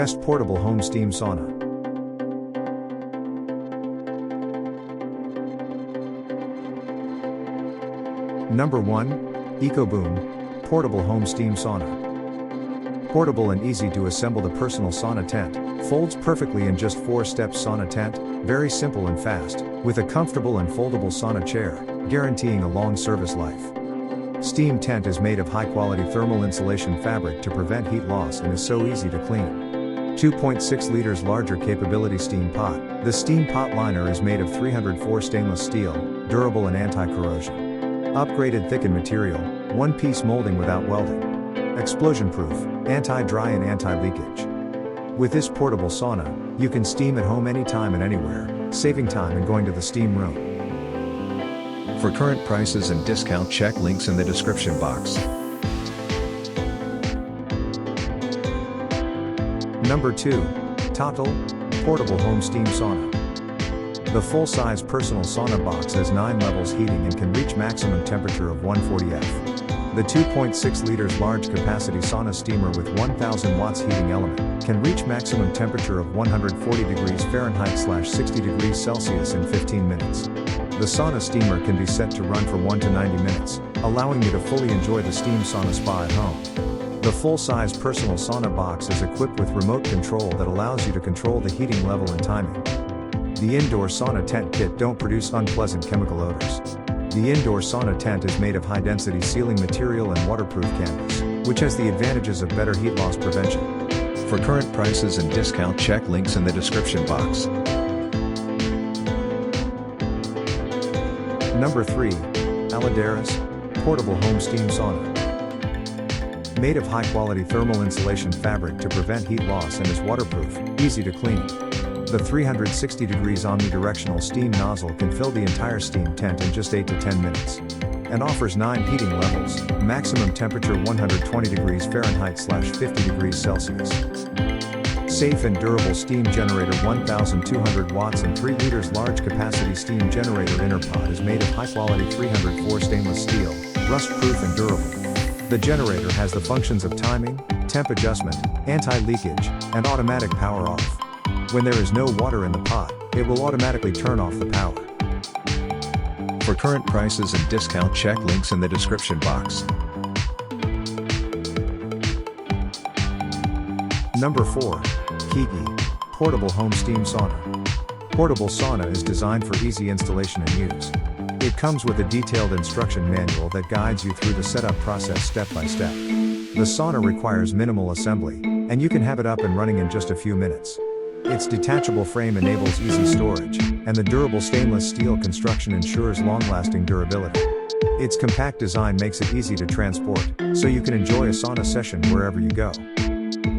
Best Portable Home Steam Sauna. Number 1. EcoBoom Portable Home Steam Sauna. Portable and easy to assemble, the personal sauna tent folds perfectly in just 4 steps. Sauna tent, very simple and fast, with a comfortable and foldable sauna chair, guaranteeing a long service life. Steam tent is made of high-quality thermal insulation fabric to prevent heat loss and is so easy to clean. 2.6 liters larger capability steam pot. The steam pot liner is made of 304 stainless steel, durable and anti-corrosion. Upgraded thickened material, one-piece molding without welding. Explosion-proof, anti-dry and anti-leakage. With this portable sauna, you can steam at home anytime and anywhere, saving time and going to the steam room. For current prices and discount, check links in the description box. Number 2. Total Portable Home Steam Sauna. The full-size personal sauna box has 9 levels heating and can reach maximum temperature of 140 F. The 2.6 liters large capacity sauna steamer with 1000 watts heating element can reach maximum temperature of 140 degrees Fahrenheit/60 degrees Celsius in 15 minutes. The sauna steamer can be set to run for 1 to 90 minutes, allowing you to fully enjoy the steam sauna spa at home. The full-size personal sauna box is equipped with remote control that allows you to control the heating level and timing. The indoor sauna tent kit don't produce unpleasant chemical odors. The indoor sauna tent is made of high-density sealing material and waterproof canvas, which has the advantages of better heat loss prevention. For current prices and discount, check links in the description box. Number 3. Aladeras Portable Home Steam Sauna. Made of high-quality thermal insulation fabric to prevent heat loss and is waterproof, easy to clean. The 360 degrees omnidirectional steam nozzle can fill the entire steam tent in just 8 to 10 minutes. And offers 9 heating levels, maximum temperature 120 degrees Fahrenheit/50 degrees Celsius. Safe and durable steam generator, 1200 watts and 3 liters large capacity steam generator. Inner pod is made of high-quality 304 stainless steel, rust-proof and durable. The generator has the functions of timing, temp adjustment, anti-leakage, and automatic power off. When there is no water in the pot, it will automatically turn off the power. For current prices and discount, check links in the description box. Number 4. Kiki Portable Home Steam Sauna. Portable sauna is designed for easy installation and use. It comes with a detailed instruction manual that guides you through the setup process step by step. The sauna requires minimal assembly, and you can have it up and running in just a few minutes. Its detachable frame enables easy storage, and the durable stainless steel construction ensures long-lasting durability. Its compact design makes it easy to transport, so you can enjoy a sauna session wherever you go.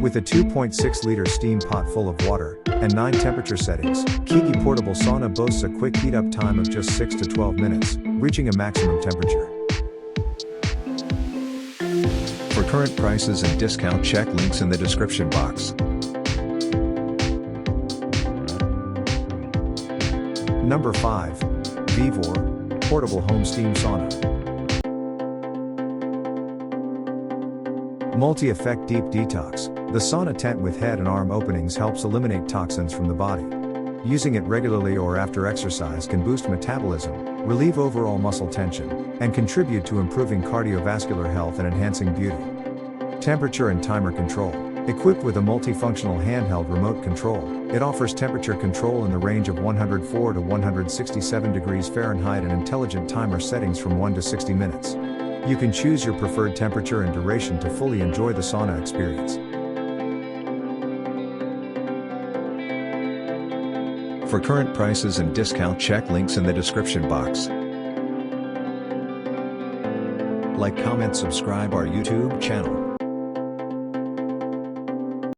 With a 2.6 liter steam pot full of water, and 9 temperature settings, Kiki Portable Sauna boasts a quick heat-up time of just 6 to 12 minutes, reaching a maximum temperature. For current prices and discount, check links in the description box. Number 5. Vivor Portable Home Steam Sauna. Multi-effect deep detox. The sauna tent with head and arm openings helps eliminate toxins from the body. Using it regularly or after exercise can boost metabolism, relieve overall muscle tension, and contribute to improving cardiovascular health and enhancing beauty. Temperature and timer control. Equipped with a multifunctional handheld remote control, it offers temperature control in the range of 104 to 167 degrees Fahrenheit and intelligent timer settings from 1 to 60 minutes. You can choose your preferred temperature and duration to fully enjoy the sauna experience. For current prices and discount, check links in the description box. Like, comment, subscribe our YouTube channel.